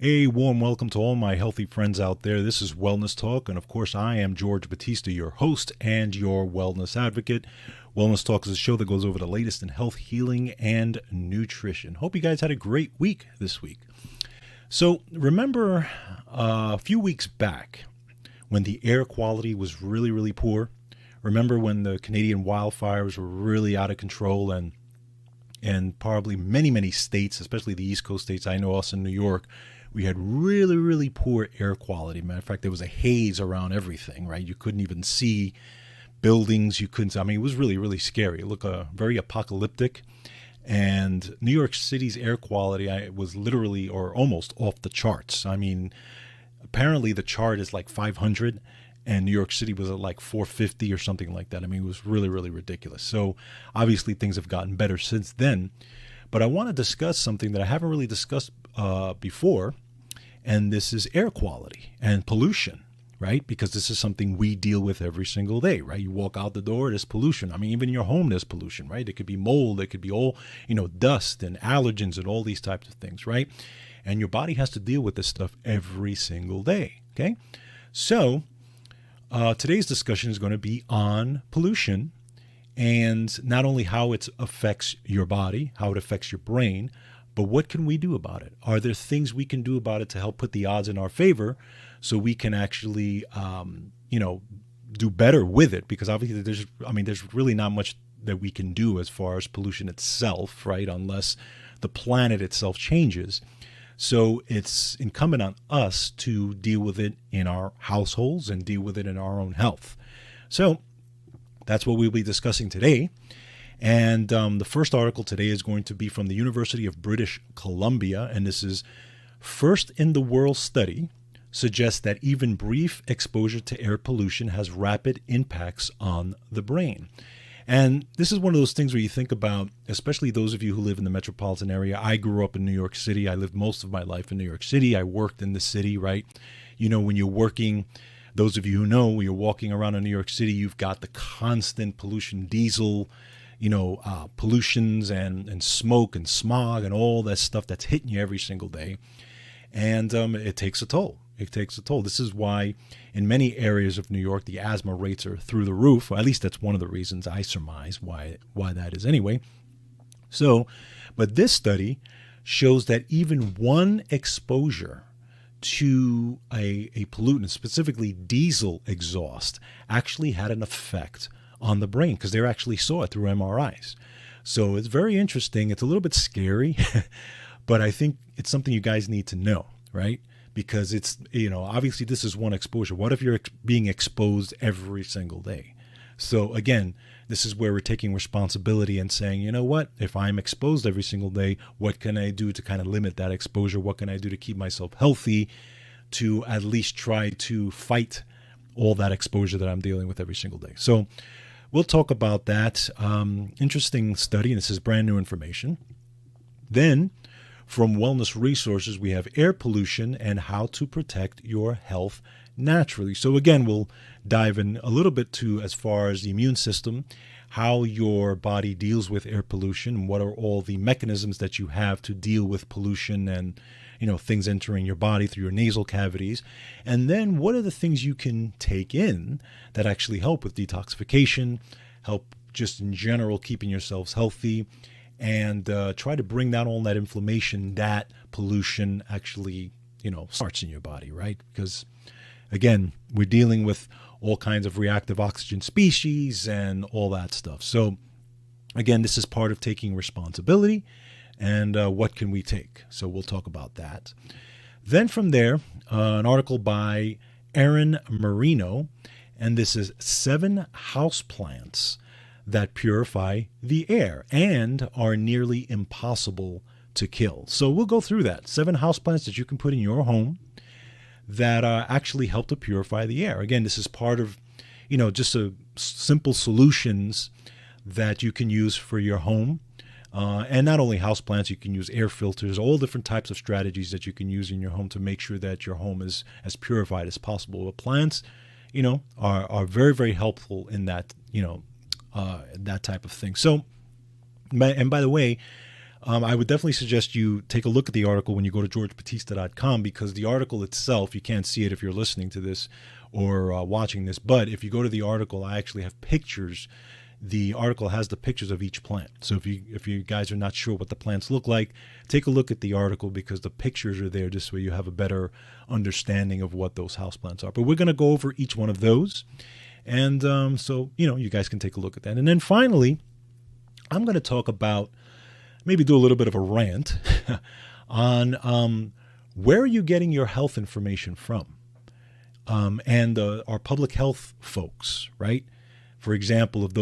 A warm welcome to all my healthy friends out there. This is Wellness Talk, and of course, I am George Batista, your host and your wellness advocate. Wellness Talk is a show that goes over the latest in health, healing, and nutrition. Hope you guys had a great week this week. So, remember a few weeks back when the air quality was really, really poor? Remember when the Canadian wildfires were really out of control and probably many, many states, especially the East Coast states, I know us in New York, we had really, really poor air quality. Matter of fact, there was a haze around everything, right? You couldn't even see buildings. It was really, really scary. It looked very apocalyptic. And New York City's air quality was literally or almost off the charts. I mean, apparently the chart is like 500 and New York City was at like 450 or something like that. I mean, it was really, really ridiculous. So obviously things have gotten better since then. But I want to discuss something that I haven't really discussed before, and this is air quality and pollution, right? Because this is something we deal with every single day, right? You walk out the door, there's pollution. I mean, even in your home, there's pollution, right? It could be mold, it could be all, dust and allergens and all these types of things, right? And your body has to deal with this stuff every single day, okay? So today's discussion is going to be on pollution and not only how it affects your body, how it affects your brain, but what can we do about it? Are there things we can do about it to help put the odds in our favor so we can actually, do better with it? Because obviously there's really not much that we can do as far as pollution itself, right? Unless the planet itself changes. So it's incumbent on us to deal with it in our households and deal with it in our own health. So that's what we'll be discussing today. And the first article today is going to be from the University of British Columbia, and this is first in the world study suggests that even brief exposure to air pollution has rapid impacts on the brain. And this is one of those things where you think about, especially those of you who live in the metropolitan area. I grew up in New York City. I lived most of my life in New York City. I worked in the city, right? When you're working, those of you who know, when you're walking around in New York City, you've got the constant pollution, diesel, pollutions and smoke and smog and all that stuff that's hitting you every single day. And it takes a toll. It takes a toll. This is why in many areas of New York, the asthma rates are through the roof. Or at least that's one of the reasons I surmise why that is anyway. So, but this study shows that even one exposure to a pollutant, specifically diesel exhaust, actually had an effect on the brain because they actually saw it through MRIs. So it's very interesting. It's a little bit scary, but I think it's something you guys need to know, right? Because it's, obviously this is one exposure. What if you're being exposed every single day? So again, this is where we're taking responsibility and saying, you know what, if I'm exposed every single day, what can I do to kind of limit that exposure? What can I do to keep myself healthy, to at least try to fight all that exposure that I'm dealing with every single day? So we'll talk about that. Interesting study, and this is brand new information. Then, from Wellness Resources, we have air pollution and how to protect your health naturally. So again, we'll dive in a little bit to as far as the immune system, how your body deals with air pollution, what are all the mechanisms that you have to deal with pollution and things entering your body through your nasal cavities. And then what are the things you can take in that actually help with detoxification, help just in general keeping yourselves healthy, and try to bring down all that inflammation that pollution actually, starts in your body, right? Because again, we're dealing with all kinds of reactive oxygen species and all that stuff. So again, this is part of taking responsibility. And what can we take? So we'll talk about that. Then from there, an article by Aaron Marino, and this is 7 houseplants that purify the air and are nearly impossible to kill. So we'll go through that. 7 houseplants that you can put in your home that actually help to purify the air. Again, this is part of, just a simple solutions that you can use for your home. And not only houseplants, you can use air filters, all different types of strategies that you can use in your home to make sure that your home is as purified as possible. But plants, are very, very helpful in that, that type of thing. So, and by the way, I would definitely suggest you take a look at the article when you go to georgebatista.com, because the article itself, you can't see it if you're listening to this or watching this, but if you go to the article, I actually have pictures. The article has the pictures of each plant. So if you guys are not sure what the plants look like, take a look at the article, because the pictures are there just so you have a better understanding of what those houseplants are. But we're going to go over each one of those. And so, you guys can take a look at that. And then finally, I'm going to talk about, maybe do a little bit of a rant on where are you getting your health information from? And our public health folks, right? For example, if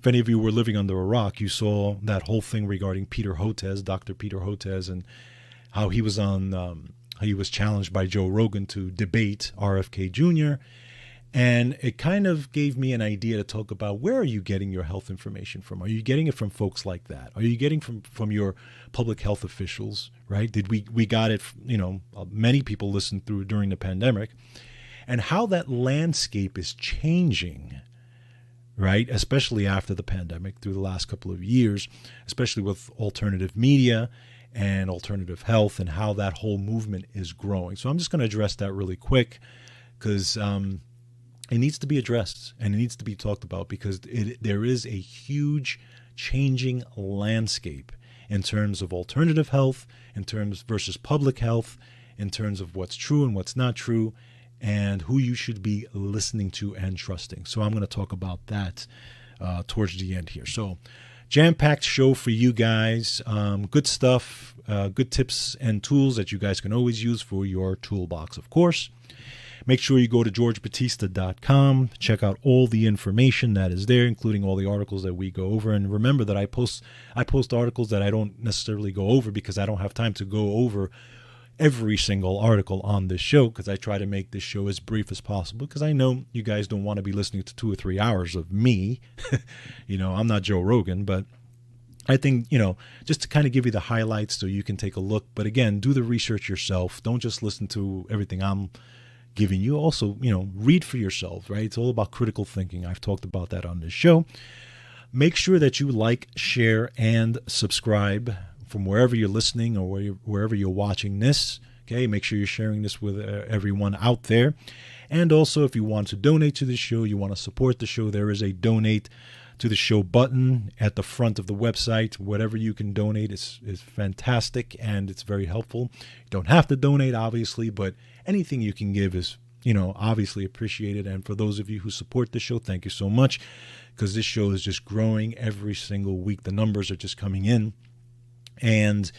any of you were living under a rock, you saw that whole thing regarding Dr. Peter Hotez, and how he was how he was challenged by Joe Rogan to debate RFK Jr. And it kind of gave me an idea to talk about, where are you getting your health information from? Are you getting it from folks like that? Are you getting from your public health officials, right? We got it, many people listened through during the pandemic, and how that landscape is changing, right? Especially after the pandemic, through the last couple of years, especially with alternative media and alternative health, and how that whole movement is growing. So I'm just going to address that really quick, because it needs to be addressed and it needs to be talked about, because there is a huge changing landscape in terms of alternative health, in terms versus public health, in terms of what's true and what's not true, and who you should be listening to and trusting. So I'm going to talk about that towards the end here. So jam-packed show for you guys. Good stuff, good tips and tools that you guys can always use for your toolbox, of course. Make sure you go to georgebatista.com, check out all the information that is there, including all the articles that we go over. And remember that I post articles that I don't necessarily go over, because I don't have time to go over every single article on this show, because I try to make this show as brief as possible, because I know you guys don't want to be listening to 2 or 3 hours of me. I'm not Joe Rogan, but I think, just to kind of give you the highlights so you can take a look. But again, do the research yourself. Don't just listen to everything I'm giving you. Also, read for yourself, right? It's all about critical thinking. I've talked about that on this show. Make sure that you like, share, and subscribe from wherever you're listening or wherever you're watching this. Okay, make sure you're sharing this with everyone out there. And also, if you want to donate to the show, you want to support the show, there is a donate to the show button at the front of the website. Whatever you can donate is fantastic, and it's very helpful. You don't have to donate, obviously, but anything you can give is, obviously appreciated. And for those of you who support the show, thank you so much, because this show is just growing every single week. The numbers are just coming in, and,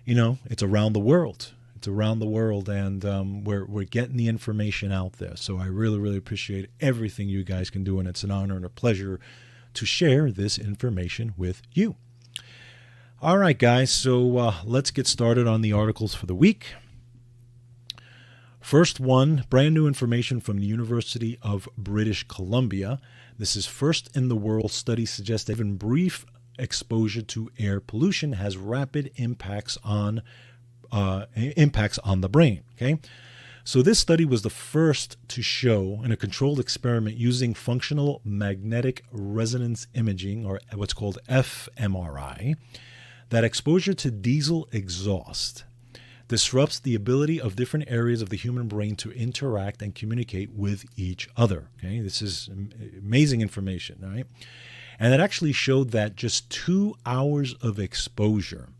it's around the world. It's around the world, and we're getting the information out there. So I really, really appreciate everything you guys can do, and it's an honor and a pleasure to share this information with you. All right, guys, so let's get started on the articles for the week. First one, brand new information from the University of British Columbia. This is first in the world study suggests that even brief exposure to air pollution has rapid impacts on the brain. Okay, so this study was the first to show in a controlled experiment using functional magnetic resonance imaging, or what's called fMRI, that exposure to diesel exhaust disrupts the ability of different areas of the human brain to interact and communicate with each other. Okay, this is amazing information, right? And it actually showed that just 2 hours of exposure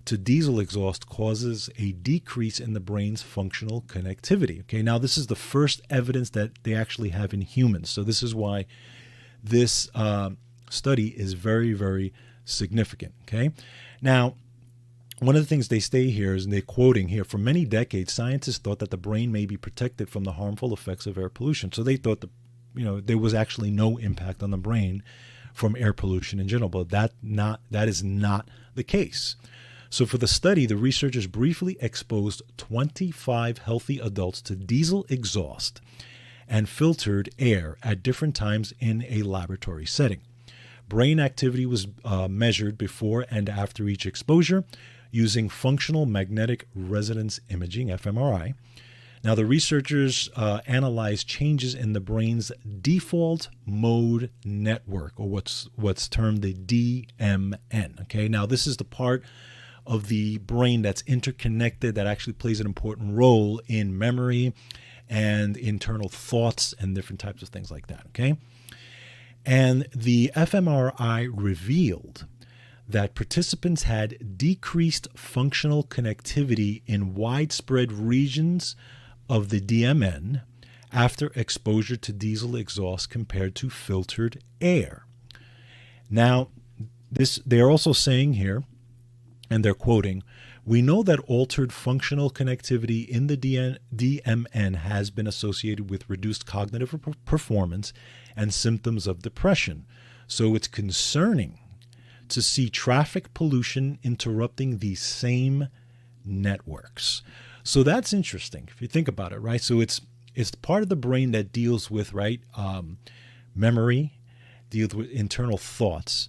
to diesel exhaust causes a decrease in the brain's functional connectivity. Okay, now this is the first evidence that they actually have in humans. So this is why this study is very, very significant. Okay, now one of the things they say here is, and they're quoting here, for many decades, scientists thought that the brain may be protected from the harmful effects of air pollution. So they thought there was actually no impact on the brain from air pollution in general, but that is not the case. So for the study, the researchers briefly exposed 25 healthy adults to diesel exhaust and filtered air at different times in a laboratory setting. Brain activity was measured before and after each exposure using functional magnetic resonance imaging, fMRI. Now, the researchers analyzed changes in the brain's default mode network, or what's termed the DMN. Okay, now this is the part of the brain that's interconnected, that actually plays an important role in memory and internal thoughts and different types of things like that. Okay, and the fMRI revealed that participants had decreased functional connectivity in widespread regions of the DMN after exposure to diesel exhaust compared to filtered air. Now, they're also saying here, and they're quoting, "We know that altered functional connectivity in the DMN has been associated with reduced cognitive performance and symptoms of depression. So it's concerning to see traffic pollution interrupting these same networks." So that's interesting if you think about it, right? So it's part of the brain that deals with, right, memory, deals with internal thoughts.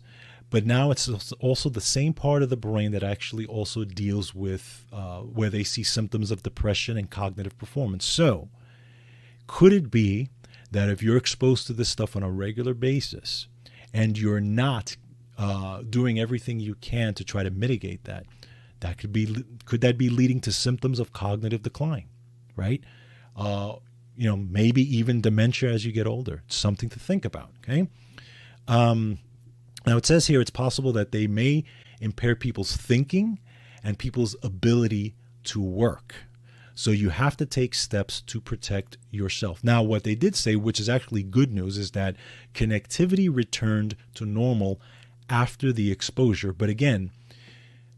But now it's also the same part of the brain that actually also deals with where they see symptoms of depression and cognitive performance. So could it be that if you're exposed to this stuff on a regular basis and you're not doing everything you can to try to mitigate that, could that be leading to symptoms of cognitive decline, right? Maybe even dementia as you get older. It's something to think about. Okay. Now it says here it's possible that they may impair people's thinking and people's ability to work. So you have to take steps to protect yourself. Now, what they did say, which is actually good news, is that connectivity returned to normal after the exposure. But again,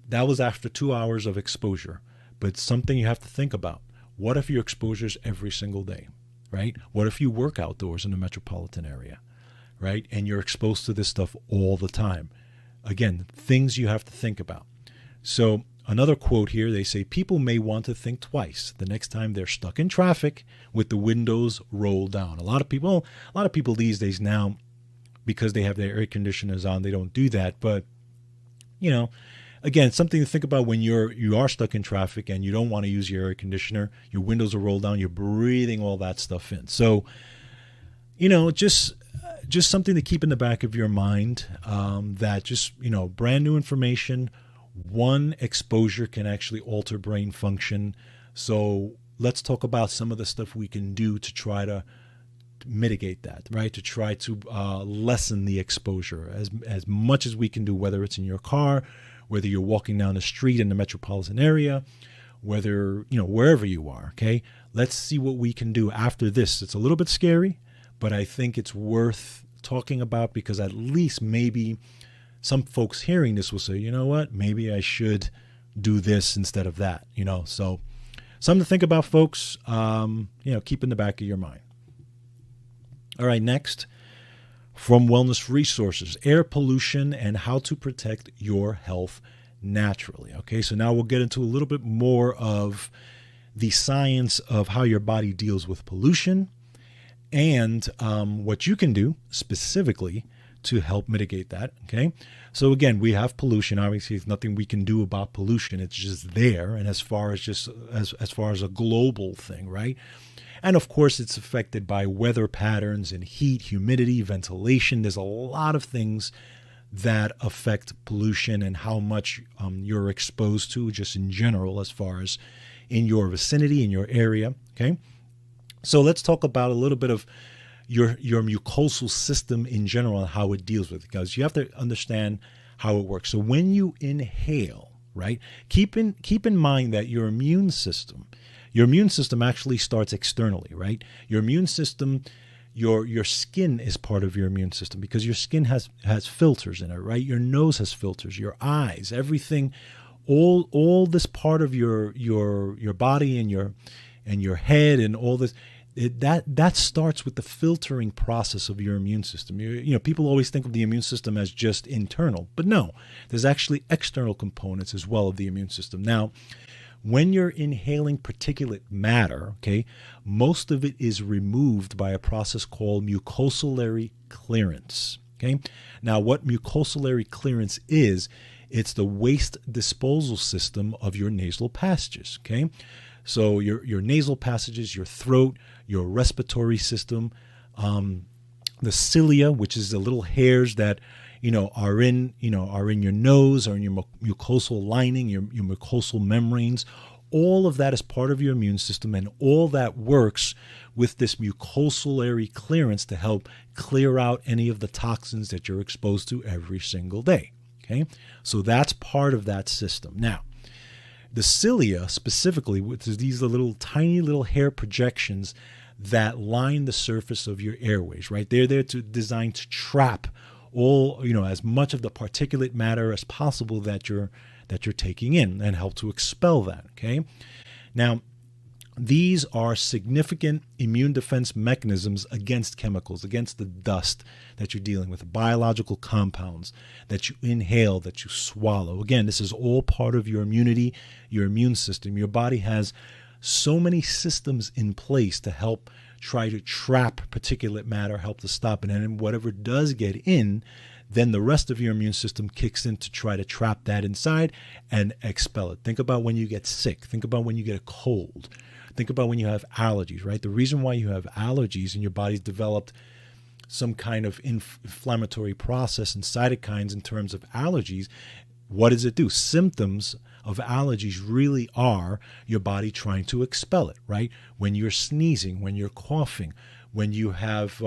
that was after 2 hours of exposure. But something you have to think about. What if your exposure is every single day, right? What if you work outdoors in the metropolitan area, right? And you're exposed to this stuff all the time. Again, things you have to think about. So another quote here, they say, people may want to think twice the next time they're stuck in traffic with the windows rolled down. A lot of people these days now, because they have their air conditioners on, they don't do that. But, again, something to think about when you are stuck in traffic and you don't want to use your air conditioner, your windows are rolled down, you're breathing all that stuff in. So, just something to keep in the back of your mind, that just, brand new information, one exposure can actually alter brain function. So let's talk about some of the stuff we can do to try to mitigate that, right? To try to lessen the exposure as much as we can do, whether it's in your car, whether you're walking down the street in the metropolitan area, whether, wherever you are, okay? Let's see what we can do after this. It's a little bit scary, but I think it's worth talking about, because at least maybe some folks hearing this will say, you know what, maybe I should do this instead of that, So something to think about, folks, keep in the back of your mind. All right, next, from Wellness Resources, air pollution and how to protect your health naturally. Okay, so now we'll get into a little bit more of the science of how your body deals with pollution and what you can do specifically to help mitigate that. Okay, so again, we have pollution. Obviously, there's nothing we can do about pollution. It's just there, and as far as a global thing, right? And of course, it's affected by weather patterns and heat, humidity, ventilation. There's a lot of things that affect pollution and how much you're exposed to just in general, as far as in your vicinity, in your area. Okay, so let's talk about a little bit of your mucosal system in general and how it deals with it, because you have to understand how it works. So when you inhale, right, keep in mind that your immune system actually starts externally, right? Your immune system, your skin is part of your immune system, because your skin has filters in it, right? Your nose has filters, your eyes, everything, all this part of your body and your head and all this. That starts with the filtering process of your immune system. People always think of the immune system as just internal, but no, there's actually external components as well of the immune system. Now, when you're inhaling particulate matter, okay, most of it is removed by a process called mucociliary clearance. Okay, now what mucociliary clearance is, it's the waste disposal system of your nasal passages. Okay. So your nasal passages, your throat, your respiratory system, the cilia, which is the little hairs that are in your nose or in your mucosal lining, your mucosal membranes. All of that is part of your immune system, and all that works with this mucosal clearance to help clear out any of the toxins that you're exposed to every single day. Okay, so that's part of that system. Now, the cilia specifically, which is these little tiny little hair projections that line the surface of your airways, right? They're there designed to trap all, as much of the particulate matter as possible that you're taking in, and help to expel that. Okay. Now, these are significant immune defense mechanisms against chemicals, against the dust that you're dealing with, biological compounds that you inhale, that you swallow. Again, this is all part of your immunity, your immune system. Your body has so many systems in place to help try to trap particulate matter, help to stop it. And then whatever does get in, then the rest of your immune system kicks in to try to trap that inside and expel it. Think about when you get sick. Think about when you get a cold. Think about when you have allergies, right? The reason why you have allergies and your body's developed some kind of inflammatory process and cytokines in terms of allergies, what does it do? Symptoms of allergies really are your body trying to expel it, right? When you're sneezing, when you're coughing, when you have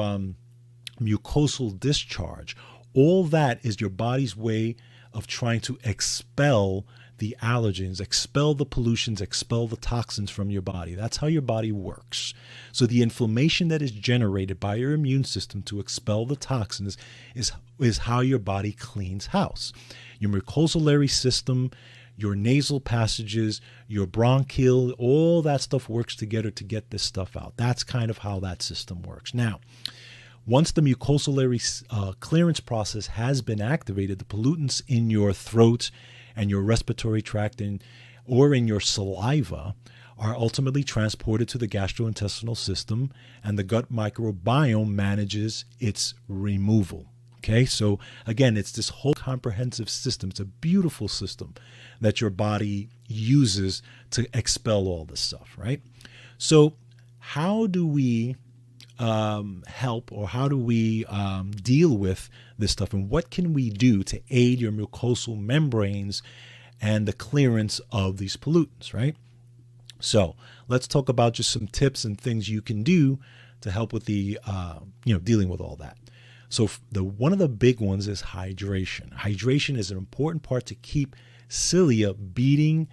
mucosal discharge, all that is your body's way of trying to expel the allergens, expel the pollutions, expel the toxins from your body. That's how your body works. So the inflammation that is generated by your immune system to expel the toxins is how your body cleans house. Your mucosal system, your nasal passages, your bronchial, all that stuff works together to get this stuff out. That's kind of how that system works. Now, once the mucosal clearance process has been activated, the pollutants in your throat and your respiratory tract or in your saliva are ultimately transported to the gastrointestinal system, and the gut microbiome manages its removal. Okay, so again, it's this whole comprehensive system. It's a beautiful system that your body uses to expel all this stuff, right? So how do we help, or how do we deal with this stuff, and what can we do to aid your mucosal membranes and the clearance of these pollutants, right? So let's talk about just some tips and things you can do to help with the dealing with all that. So one of the big ones is hydration. Hydration is an important part to keep cilia beating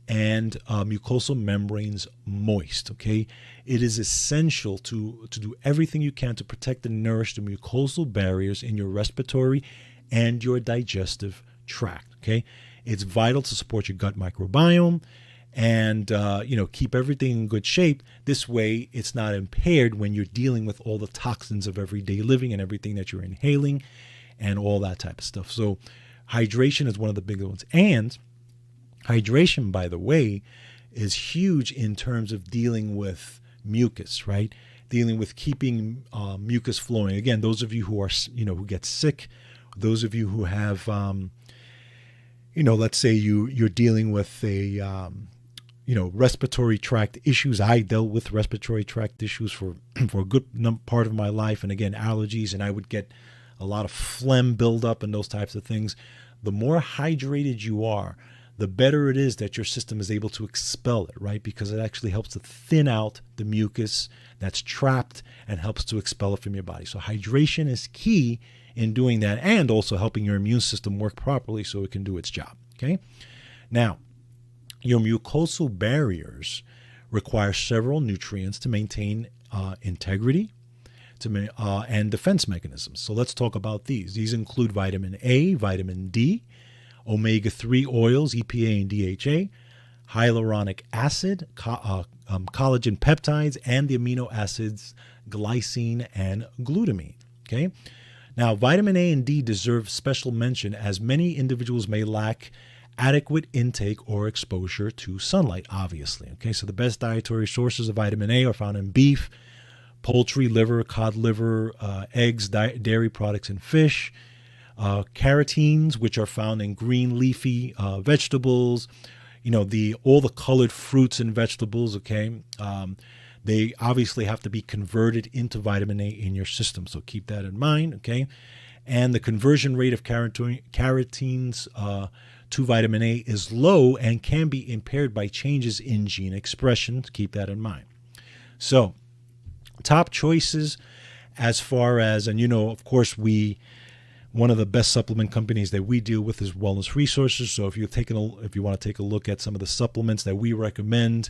and mucosal membranes moist. Okay, it is essential to do everything you can to protect and nourish the mucosal barriers in your respiratory and your digestive tract. Okay, it's vital to support your gut microbiome and keep everything in good shape. This way, it's not impaired when you're dealing with all the toxins of everyday living and everything that you're inhaling and all that type of stuff. So hydration is one of the big ones. And hydration, by the way, is huge in terms of dealing with mucus, right? Dealing with keeping mucus flowing. Again, those of you who are, who get sick, those of you who have, let's say you're dealing with a, respiratory tract issues. I dealt with respiratory tract issues for a good part of my life. And again, allergies, and I would get a lot of phlegm buildup and those types of things. The more hydrated you are, the better it is that your system is able to expel it, right? Because it actually helps to thin out the mucus that's trapped and helps to expel it from your body. So hydration is key in doing that, and also helping your immune system work properly so it can do its job, okay? Now, your mucosal barriers require several nutrients to maintain integrity and defense mechanisms. So let's talk about these. These include vitamin A, vitamin D, omega-3 oils, EPA and DHA, hyaluronic acid, collagen peptides, and the amino acids glycine and glutamine. Okay. Now, vitamin A and D deserve special mention, as many individuals may lack adequate intake or exposure to sunlight, obviously. Okay, so the best dietary sources of vitamin A are found in beef, poultry, liver, cod liver, eggs, dairy products, and fish. Carotenes, which are found in green leafy vegetables, all the colored fruits and vegetables, okay, they obviously have to be converted into vitamin A in your system. So keep that in mind, okay? And the conversion rate of carotenes to vitamin A is low and can be impaired by changes in gene expression. Keep that in mind. So top choices as far as, and of course, one of the best supplement companies that we deal with is Wellness Resources. So if you want to take a look at some of the supplements that we recommend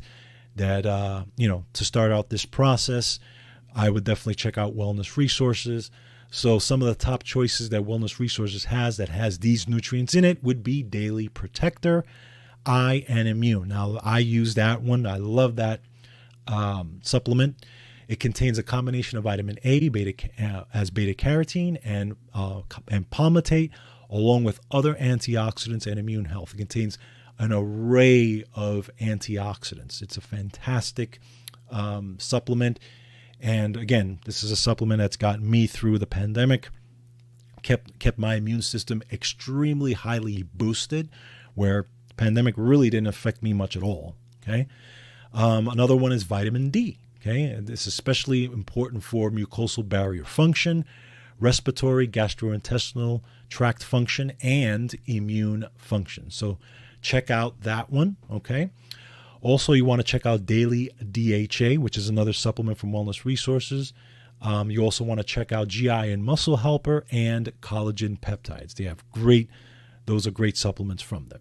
that, to start out this process, I would definitely check out Wellness Resources. So some of the top choices that Wellness Resources has that has these nutrients in it would be Daily Protector, Eye, and Immune. Now, I use that one. I love that supplement. It contains a combination of vitamin A, beta-carotene, and palmitate, along with other antioxidants and immune health. It contains an array of antioxidants. It's a fantastic supplement. And again, this is a supplement that's gotten me through the pandemic, kept my immune system extremely highly boosted, where the pandemic really didn't affect me much at all. Okay. Another one is vitamin D. Okay. And this is especially important for mucosal barrier function, respiratory, gastrointestinal tract function, and immune function. So check out that one. Okay. Also, you want to check out Daily DHA, which is another supplement from Wellness Resources. You also want to check out GI and Muscle Helper and collagen peptides. Those are great supplements from them.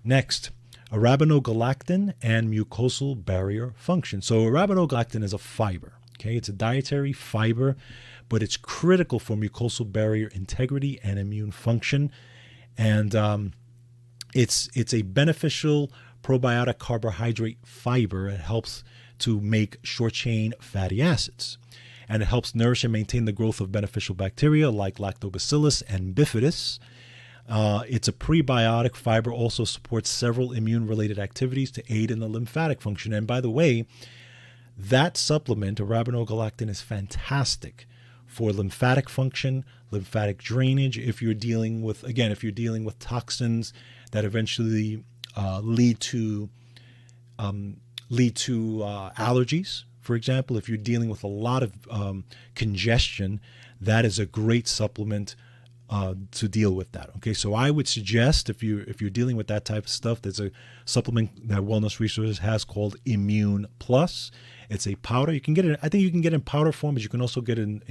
Next, arabinogalactin and mucosal barrier function. So arabinogalactin is a fiber. Okay, it's a dietary fiber, but it's critical for mucosal barrier integrity and immune function. And it's a beneficial probiotic carbohydrate fiber. It helps to make short-chain fatty acids, and it helps nourish and maintain the growth of beneficial bacteria like lactobacillus and bifidus. It's a prebiotic fiber, also supports several immune-related activities to aid in the lymphatic function. And by the way, that supplement, arabinogalactin, is fantastic for lymphatic function, lymphatic drainage. If you're dealing with toxins that eventually lead to allergies. For example, if you're dealing with a lot of congestion, that is a great supplement to deal with that. Okay, so I would suggest if you're dealing with that type of stuff, there's a supplement that Wellness Resources has called Immune Plus. It's a powder. You can get it. I think you can get it in powder form, but you can also get it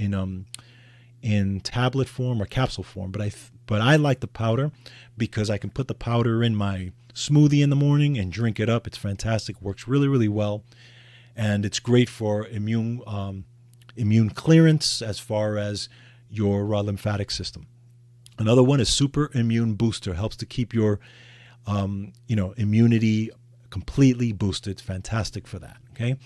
in tablet form or capsule form. But I like the powder because I can put the powder in my smoothie in the morning and drink it up. It's fantastic. Works really, really well. And it's great for immune clearance as far as your lymphatic system. Another one is Super Immune Booster. Helps to keep your immunity completely boosted. It's fantastic for that. Okay.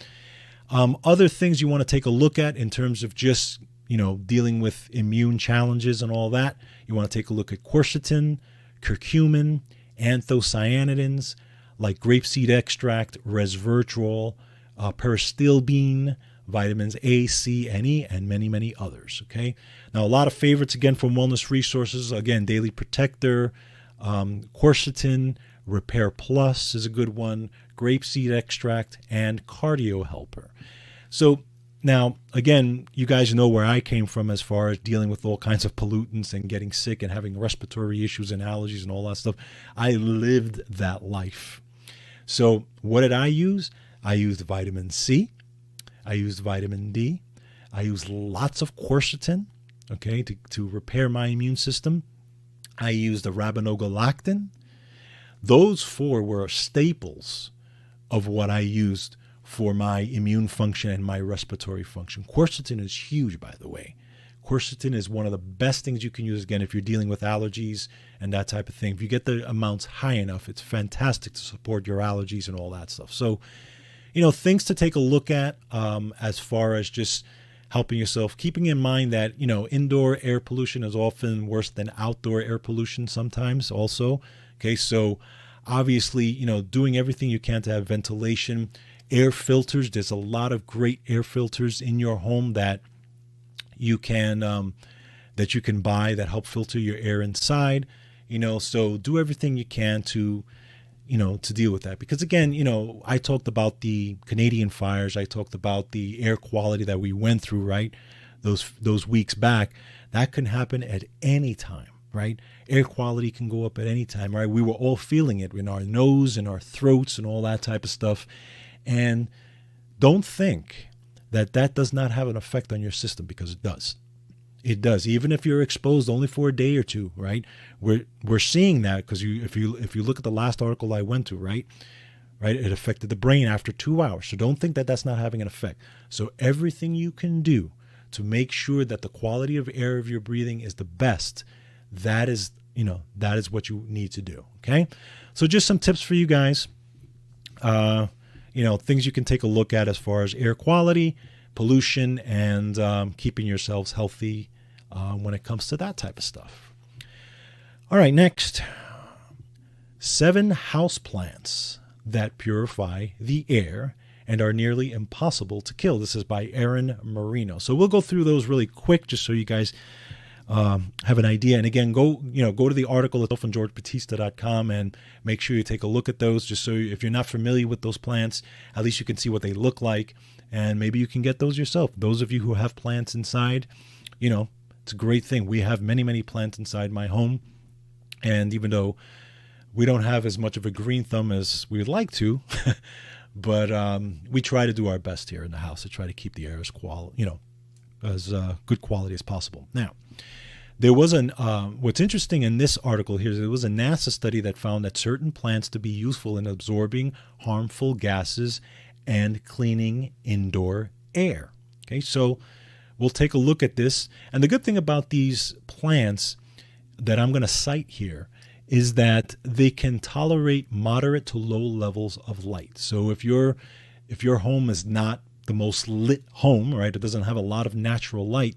Other things you want to take a look at in terms of just dealing with immune challenges and all that. You want to take a look at quercetin, curcumin, anthocyanidins like grapeseed extract, resveratrol, peristilbene, vitamins A, C, and E, and many, many others. Okay. Now, a lot of favorites again from Wellness Resources. Again, Daily Protector, quercetin, Repair Plus is a good one, grapeseed extract, and Cardio Helper. So now, again, you guys know where I came from as far as dealing with all kinds of pollutants and getting sick and having respiratory issues and allergies and all that stuff. I lived that life. So what did I use? I used vitamin C. I used vitamin D. I used lots of quercetin, okay, to repair my immune system. I used arabinogalactin. Those four were staples of what I used for my immune function and my respiratory function. Quercetin is huge, by the way. Quercetin is one of the best things you can use, again, if you're dealing with allergies and that type of thing. If you get the amounts high enough, it's fantastic to support your allergies and all that stuff. So, things to take a look at as far as just helping yourself, keeping in mind that, indoor air pollution is often worse than outdoor air pollution sometimes also. Okay, so obviously, doing everything you can to have ventilation. Air filters, there's a lot of great air filters in your home that you can buy that help filter your air inside. So do everything you can to, to deal with that. Because again, I talked about the Canadian fires. I talked about the air quality that we went through, right? Those weeks back. That can happen at any time, right? Air quality can go up at any time, right? We were all feeling it in our nose and our throats and all that type of stuff. And don't think that does not have an effect on your system, because it does. It does. Even if you're exposed only for a day or two, right? We're seeing that because if you look at the last article I went to, right, it affected the brain after 2 hours. So don't think that that's not having an effect. So everything you can do to make sure that the quality of air of your breathing is the best, that is what you need to do. Okay. So just some tips for you guys. Things you can take a look at as far as air quality, pollution, and keeping yourselves healthy when it comes to that type of stuff. All right, next, 7 houseplants that purify the air and are nearly impossible to kill. This is by Aaron Marino. So we'll go through those really quick just so you guys have an idea. And again, go to the article itself on georgebatista.com and make sure you take a look at those, just so if you're not familiar with those plants, at least you can see what they look like, and maybe you can get those yourself. Those of you who have plants inside, it's a great thing. We have many, many plants inside my home, and even though we don't have as much of a green thumb as we would like to, but we try to do our best here in the house to try to keep the air as good quality as possible. Now, there was what's interesting in this article here is there was a NASA study that found that certain plants to be useful in absorbing harmful gases and cleaning indoor air. Okay, so we'll take a look at this. And the good thing about these plants that I'm going to cite here is that they can tolerate moderate to low levels of light. So if your home is not the most lit home, right, it doesn't have a lot of natural light,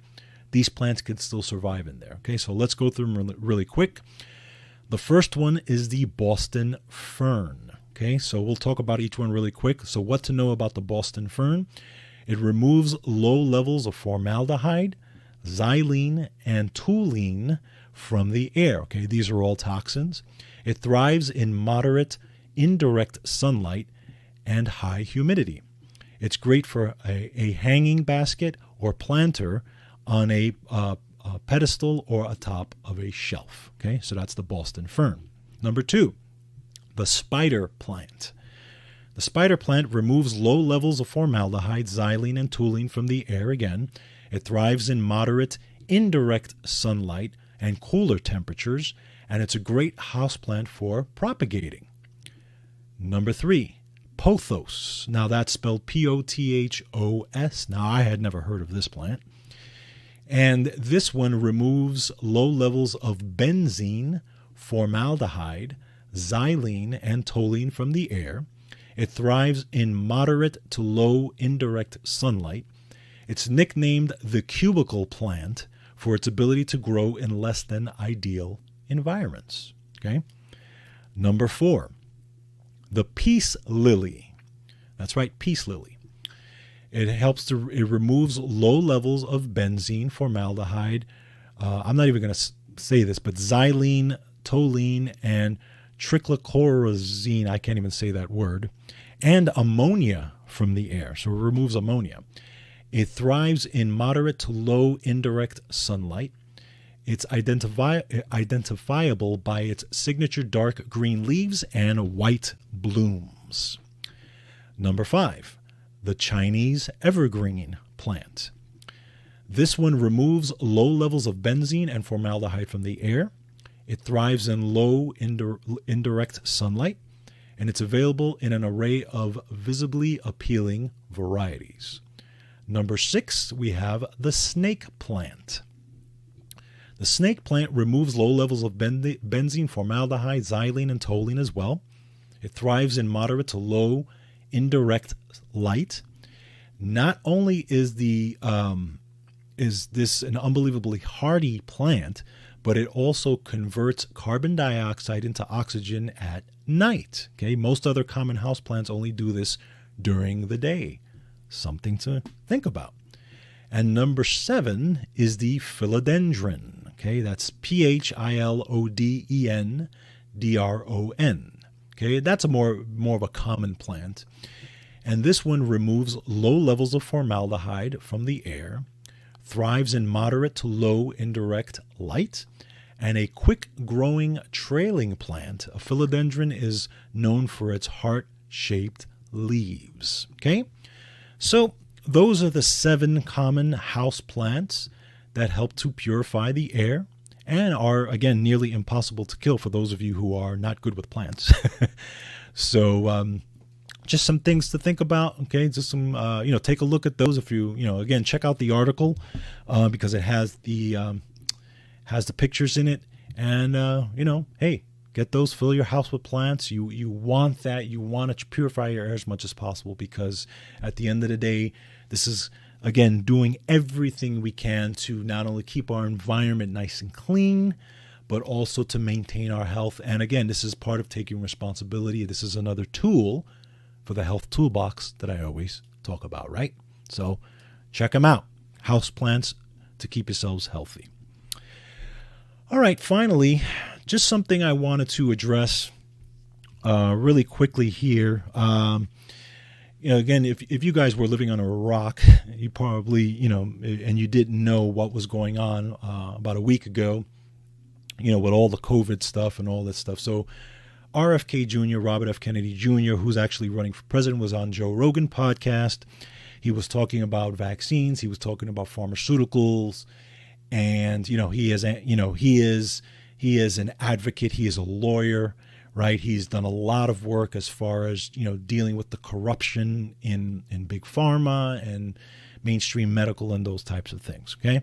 these plants can still survive in there. Okay, so let's go through them really quick. The first one is the Boston fern. Okay, so we'll talk about each one really quick. So what to know about the Boston fern? It removes low levels of formaldehyde, xylene, and toluene from the air. Okay, these are all toxins. It thrives in moderate indirect sunlight and high humidity. It's great for a hanging basket or planter on a pedestal or atop of a shelf. Okay, so that's the Boston fern. Number 2, the spider plant. The spider plant removes low levels of formaldehyde, xylene, and toluene from the air again. It thrives in moderate indirect sunlight and cooler temperatures, and it's a great houseplant for propagating. Number 3, pothos. Now that's spelled P-O-T-H-O-S. Now I had never heard of this plant. And this one removes low levels of benzene, formaldehyde, xylene, and toluene from the air. It thrives in moderate to low indirect sunlight. It's nicknamed the cubicle plant for its ability to grow in less than ideal environments. Okay. Number 4, the peace lily. That's right, peace lily. It removes low levels of benzene, formaldehyde. I'm not even going to say this, but xylene, toluene, and trichloroethylene, I can't even say that word, and ammonia from the air. So it removes ammonia. It thrives in moderate to low indirect sunlight. It's identifiable by its signature dark green leaves and white blooms. Number 5, the Chinese evergreen plant. This one removes low levels of benzene and formaldehyde from the air. It thrives in low indirect sunlight, and it's available in an array of visibly appealing varieties. Number 6, we have the snake plant. The snake plant removes low levels of benzene, formaldehyde, xylene, and toluene as well. It thrives in moderate to low indirect light. Not only is this an unbelievably hardy plant, but it also converts carbon dioxide into oxygen at night. Okay, most other common houseplants only do this during the day. Something to think about. And number 7 is the philodendron. Okay, that's Philodendron. Okay, that's a more of a common plant. And this one removes low levels of formaldehyde from the air, thrives in moderate to low indirect light, and a quick-growing trailing plant. A philodendron is known for its heart-shaped leaves. Okay, so those are the 7 common house plants that help to purify the air and are, again, nearly impossible to kill for those of you who are not good with plants. So just some things to think about. Okay, just some, take a look at those. If you, again, check out the article because it has the pictures in it. And, hey, get those, fill your house with plants. You want that. You want to purify your air as much as possible because at the end of the day, this is, again, doing everything we can to not only keep our environment nice and clean, but also to maintain our health. And again, this is part of taking responsibility. This is another tool for the health toolbox that I always talk about, right? So check them out. Houseplants to keep yourselves healthy. All right, finally, just something I wanted to address really quickly here. Again, if you guys were living on a rock, you probably, and you didn't know what was going on about a week ago, with all the COVID stuff and all this stuff. So RFK Jr., Robert F. Kennedy Jr., who's actually running for president, was on Joe Rogan podcast. He was talking about vaccines. He was talking about pharmaceuticals. And, he is an advocate. He is a lawyer. Right, he's done a lot of work as far as dealing with the corruption in big pharma and mainstream medical and those types of things. Okay,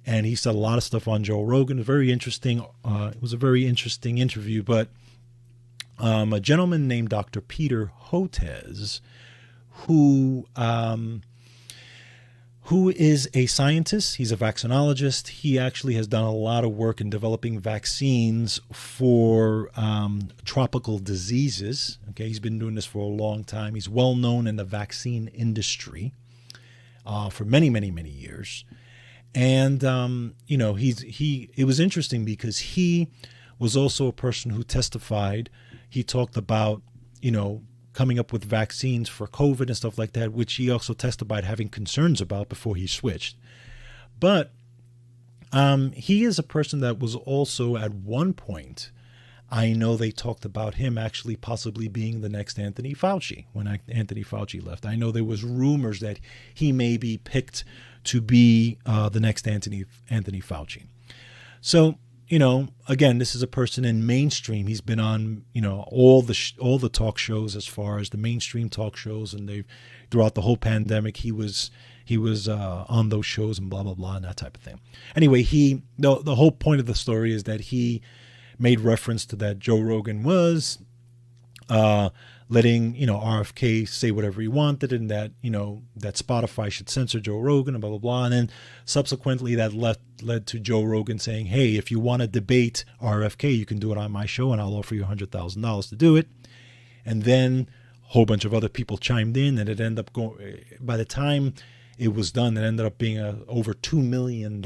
and he said a lot of stuff on Joe Rogan. Very interesting. It was a very interesting interview. But a gentleman named Dr. Peter Hotez, who is a scientist. He's a vaccinologist. He actually has done a lot of work in developing vaccines for tropical diseases. Okay, he's been doing this for a long time. He's well known in the vaccine industry for many, many, many years. And it was interesting because he was also a person who testified. He talked about coming up with vaccines for COVID and stuff like that, which he also testified having concerns about before he switched. But he is a person that was also at one point, I know they talked about him actually possibly being the next Anthony Fauci when Anthony Fauci left. I know there was rumors that he may be picked to be the next Anthony Fauci. So, again, this is a person in mainstream. He's been on, all the talk shows as far as the mainstream talk shows, and throughout the whole pandemic, he was on those shows and blah blah blah and that type of thing. Anyway, the whole point of the story is that he made reference to that Joe Rogan was letting RFK say whatever he wanted, and that that Spotify should censor Joe Rogan and blah blah blah. And then subsequently that led to Joe Rogan saying, hey, if you want to debate RFK, you can do it on my show and I'll offer you $100,000 to do it. And then a whole bunch of other people chimed in, and it ended up going, by the time it was done, it ended up being over $2 million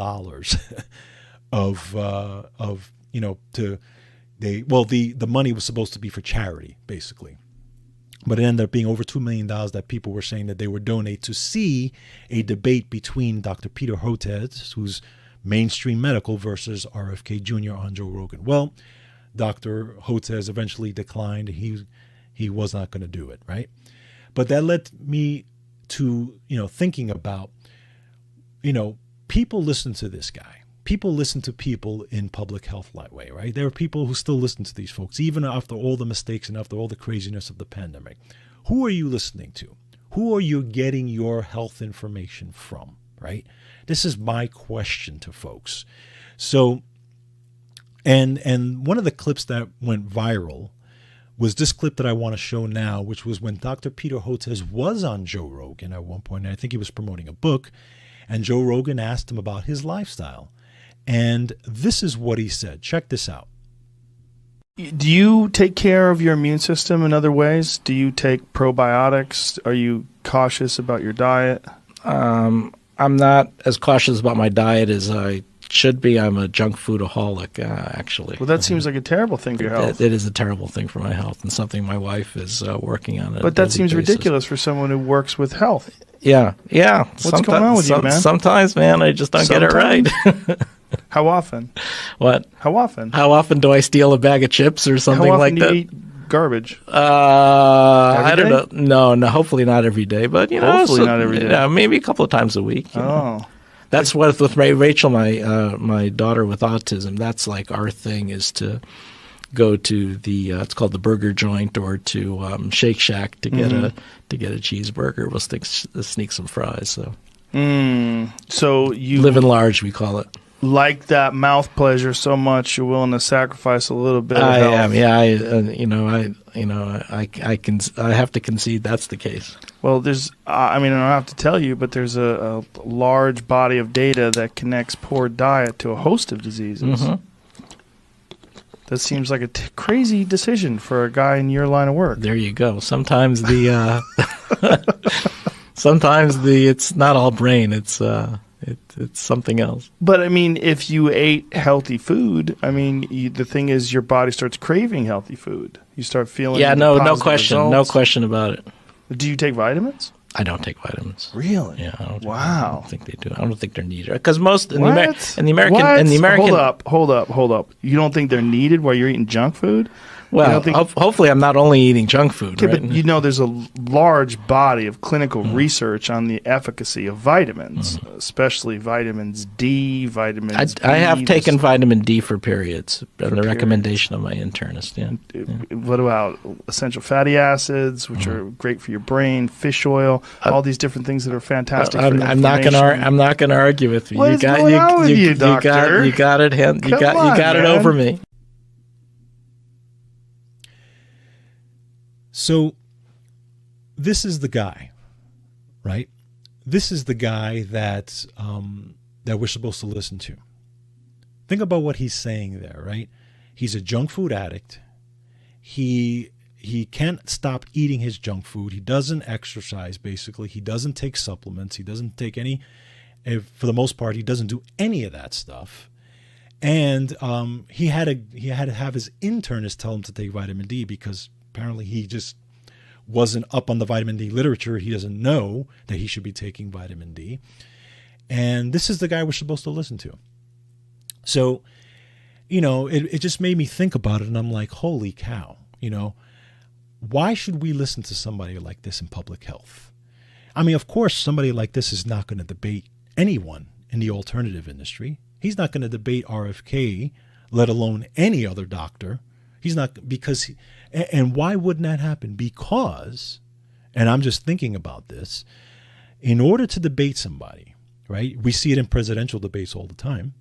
the money was supposed to be for charity, basically. But it ended up being over $2 million that people were saying that they would donate to see a debate between Dr. Peter Hotez, who's mainstream medical, versus RFK Jr. on Joe Rogan. Well, Dr. Hotez eventually declined. He was not going to do it, right? But that led me to, thinking about, people listen to this guy. People listen to people in public health that way, right? There are people who still listen to these folks, even after all the mistakes and after all the craziness of the pandemic. Who are you listening to? Who are you getting your health information from, right? This is my question to folks. So, and one of the clips that went viral was this clip that I want to show now, which was when Dr. Peter Hotez was on Joe Rogan at one point, and I think he was promoting a book, and Joe Rogan asked him about his lifestyle. And this is what he said. Check this out. Do you take care of your immune system in other ways? Do you take probiotics? Are you cautious about your diet? I'm not as cautious about my diet as I should be. I'm a junk foodaholic, actually. Well, that seems like a terrible thing for your health. It is a terrible thing for my health, and something my wife is working on. But that seems ridiculous for someone who works with health. Yeah. What's going on with you, man? Sometimes, man, I just don't get it right. How often? What? How often? How often do I steal a bag of chips or something like that? How often do you eat garbage? I don't know. No, hopefully not every day, but hopefully not every day. Yeah, maybe a couple of times a week. That's what with Rachel, my daughter with autism. That's like our thing is to go to the it's called the burger joint or to Shake Shack to get a cheeseburger. We'll sneak some fries. So you live in large, we call it. Like that mouth pleasure so much, you're willing to sacrifice a little bit. I of health. am. Yeah. I have to concede that's the case. Well, there's. I don't have to tell you, but there's a large body of data that connects poor diet to a host of diseases. Mm-hmm. That seems like a crazy decision for a guy in your line of work. There you go. Sometimes it's not all brain. It's something else. But if you ate healthy food, the thing is, your body starts craving healthy food. You start feeling no question, results. no question about it. Do you take vitamins? I don't take vitamins. Really? Yeah. I don't think they do. I don't think they're needed because most in the American. Hold up. You don't think they're needed while you're eating junk food? Well, hopefully I'm not only eating junk food. Okay, right? But there's a large body of clinical research on the efficacy of vitamins, especially vitamins D, vitamins B. I have taken vitamin D for periods, the recommendation of my internist. Yeah. What about essential fatty acids, which are great for your brain, fish oil, all these different things that are fantastic for I'm not going to argue with you. What is going on with you, doctor? You got it. You got it over me. So this is the guy, right? This is the guy that we're supposed to listen to. Think about what he's saying there, right? He's a junk food addict. He can't stop eating his junk food. He doesn't exercise, basically. He doesn't take supplements. He doesn't take any, for the most part, he doesn't do any of that stuff. And he had to have his internist tell him to take vitamin D because apparently he just wasn't up on the vitamin D literature. He doesn't know that he should be taking vitamin D. And this is the guy we're supposed to listen to. So, it just made me think about it. And I'm like, holy cow, why should we listen to somebody like this in public health? Of course, somebody like this is not going to debate anyone in the alternative industry. He's not going to debate RFK, let alone any other doctor. He's not, and why wouldn't that happen? Because, and I'm just thinking about this, in order to debate somebody, right? We see it in presidential debates all the time.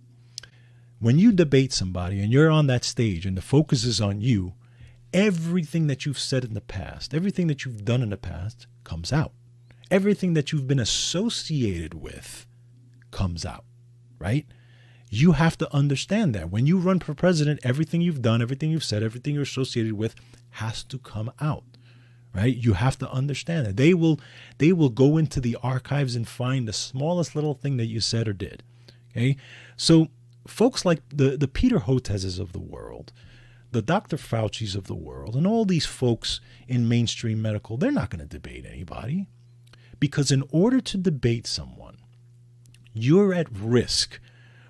When you debate somebody and you're on that stage and the focus is on you, everything that you've said in the past, everything that you've done in the past comes out. Everything that you've been associated with comes out, right? You have to understand that when you run for president, everything you've done, everything you've said, everything you're associated with has to come out, right? You have to understand that they will go into the archives and find the smallest little thing that you said or did. Okay. So folks like the Peter Hotezes of the world, the Dr. Fauci's of the world, and all these folks in mainstream medical, they're not going to debate anybody because in order to debate someone, you're at risk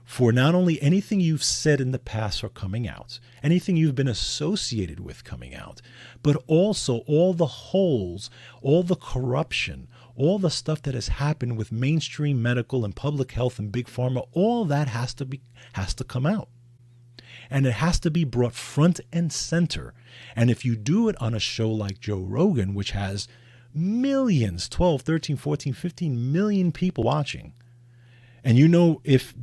for not only anything you've said in the past or coming out, anything you've been associated with coming out, but also all the holes, all the corruption, all the stuff that has happened with mainstream medical and public health and big pharma, all that has to come out. And it has to be brought front and center. And if you do it on a show like Joe Rogan, which has millions, 12, 13, 14, 15 million people watching, and if a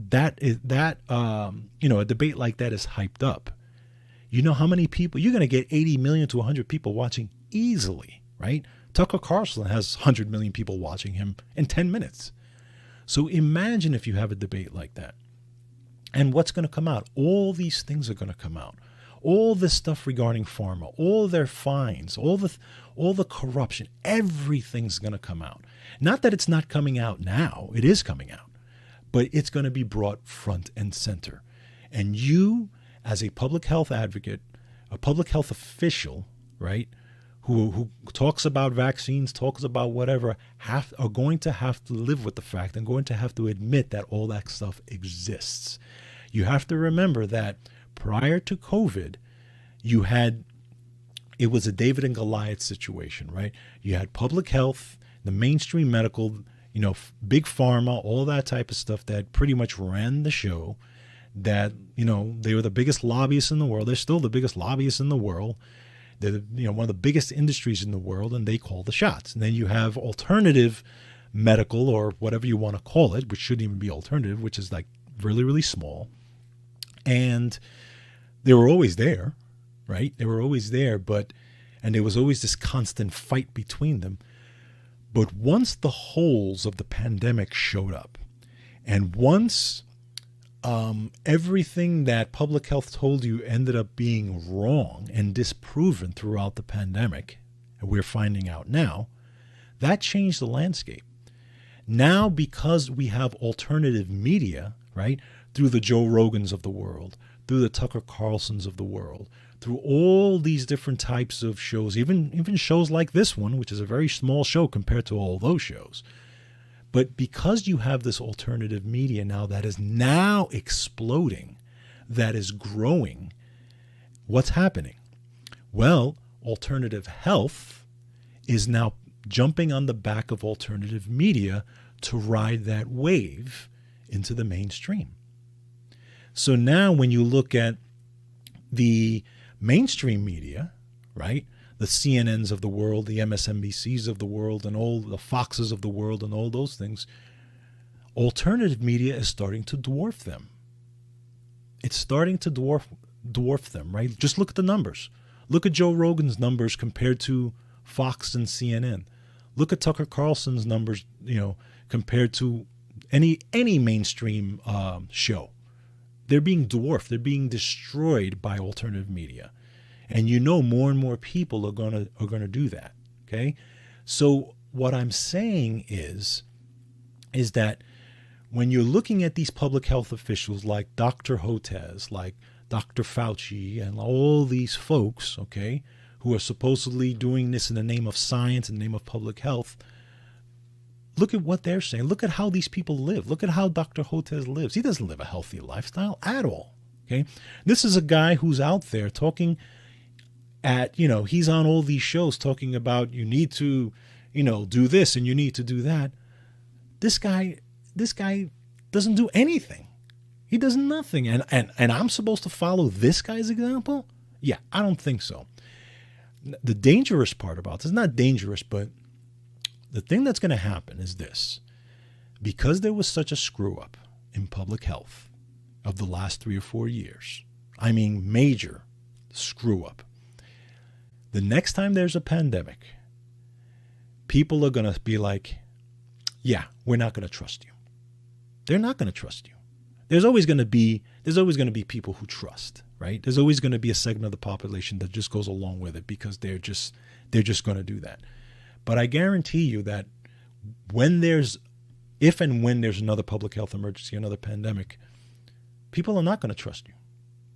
debate like that is hyped up, how many people, you're going to get 80 million to 100 people watching easily, right? Tucker Carlson has 100 million people watching him in 10 minutes. So imagine if you have a debate like that. And what's going to come out? All these things are going to come out. All this stuff regarding pharma, all their fines, all the corruption, everything's going to come out. Not that it's not coming out now. It is coming out. but it's going to be brought front and center. And you, as a public health advocate, a public health official, right, who talks about vaccines, talks about whatever, are going to have to live with the fact and going to have to admit that all that stuff exists. You have to remember that prior to COVID, it was a David and Goliath situation, right? You had public health, the mainstream medical, big pharma, all that type of stuff that pretty much ran the show, that, they were the biggest lobbyists in the world. They're still the biggest lobbyists in the world. They're, one of the biggest industries in the world, and they call the shots. And then you have alternative medical, or whatever you want to call it, which shouldn't even be alternative, which is like really, really small. And they were always there, right? They were always there, and there was always this constant fight between them. But once the holes of the pandemic showed up, and once everything that public health told you ended up being wrong and disproven throughout the pandemic, and we're finding out now, that changed the landscape. Now, because we have alternative media, right, through the Joe Rogans of the world, through the Tucker Carlsons of the world, through all these different types of shows, even shows like this one, which is a very small show compared to all those shows. But because you have this alternative media now that is now exploding, that is growing, what's happening? Well, alternative health is now jumping on the back of alternative media to ride that wave into the mainstream. So now when you look at the mainstream media, right, the CNNs of the world, the MSNBCs of the world, and all the Foxes of the world, and all those things, alternative media is starting to dwarf them. It's starting to dwarf them, right? Just look at the numbers. Look at Joe Rogan's numbers compared to Fox and CNN. Look at Tucker Carlson's numbers, compared to any mainstream show. They're being dwarfed. They're being destroyed by alternative media. And more and more people are gonna do that. Okay? So what I'm saying is that when you're looking at these public health officials like Dr. Hotez, like Dr. Fauci, and all these folks, okay, who are supposedly doing this in the name of science, in the name of public health, look at what they're saying. Look at how these people live. Look at how Dr. Hotez lives. He doesn't live a healthy lifestyle at all. Okay? This is a guy who's out there talking he's on all these shows talking about you need to, do this and you need to do that. This guy doesn't do anything. He does nothing. And I'm supposed to follow this guy's example? Yeah, I don't think so. The dangerous part about this, not dangerous, but the thing that's going to happen is this. Because there was such a screw up in public health of the last 3 or 4 years, I mean major screw up, the next time there's a pandemic, people are going to be like, yeah, we're not going to trust you. They're not going to trust you. There's always going to be people who trust, right? There's always going to be a segment of the population that just goes along with it because they're just going to do that. But I guarantee you that if and when there's another public health emergency, another pandemic, people are not going to trust you.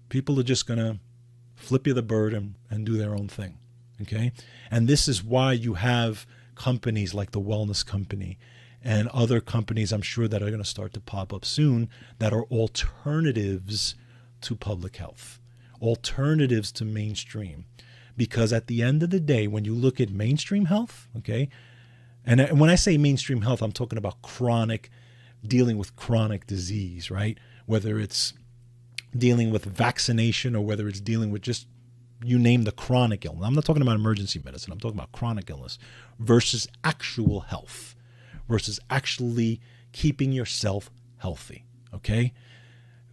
People are just going to flip you the bird and do their own thing. Okay? And this is why you have companies like the Wellness Company and other companies I'm sure that are going to start to pop up soon that are alternatives to public health, alternatives to mainstream. Because at the end of the day, when you look at mainstream health, okay, and when I say mainstream health, I'm talking about dealing with chronic disease, right? Whether it's dealing with vaccination or whether it's dealing with just, you name the chronic illness. I'm not talking about emergency medicine. I'm talking about chronic illness versus actual health, versus actually keeping yourself healthy, okay?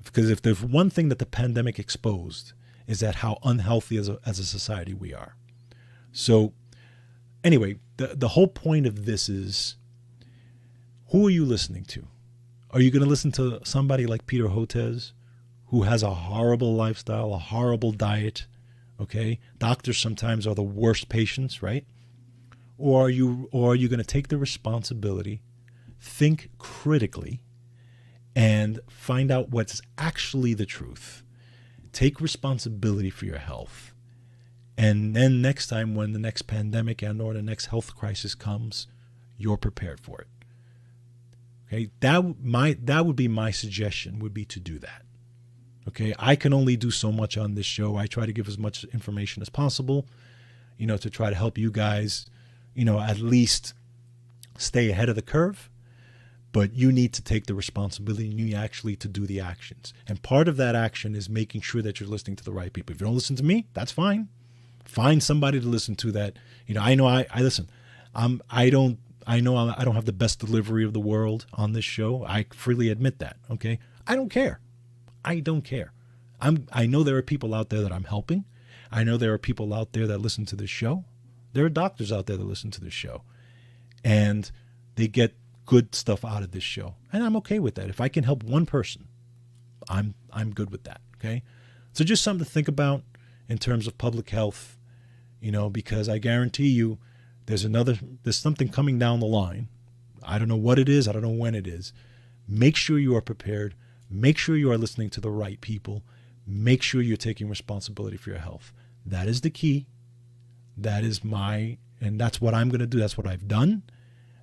Because if there's one thing that the pandemic exposed is that how unhealthy as a society we are. So anyway, the whole point of this is, who are you listening to? Are you going to listen to somebody like Peter Hotez, who has a horrible lifestyle, a horrible diet, okay? Doctors sometimes are the worst patients, right? Or are you going to take the responsibility, think critically, and find out what's actually the truth. Take responsibility for your health. And then next time when the next pandemic and or the next health crisis comes, you're prepared for it. Okay, that would be my suggestion, would be to do that. Okay, I can only do so much on this show. I try to give as much information as possible, to try to help you guys, at least stay ahead of the curve. But you need to take the responsibility, and you need actually to do the actions. And part of that action is making sure that you're listening to the right people. If you don't listen to me, that's fine. Find somebody to listen to that. I know I listen. I don't have the best delivery of the world on this show. I freely admit that. Okay. I don't care. I know there are people out there that I'm helping. I know there are people out there that listen to this show. There are doctors out there that listen to this show, and they get good stuff out of this show. And I'm okay with that. If I can help one person, I'm good with that. Okay. So just something to think about in terms of public health, because I guarantee you there's something coming down the line. I don't know what it is. I don't know when it is. Make sure you are prepared. Make sure you are listening to the right people. Make sure you're taking responsibility for your health. That is the key. And that's what I'm going to do. That's what I've done.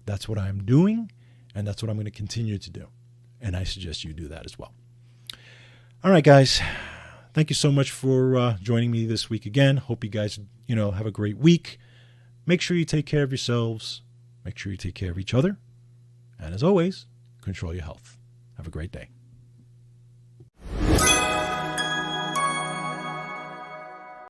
That's what I'm doing. And that's what I'm going to continue to do. And I suggest you do that as well. All right, guys. Thank you so much for joining me this week again. Hope you guys, have a great week. Make sure you take care of yourselves. Make sure you take care of each other. And as always, control your health. Have a great day.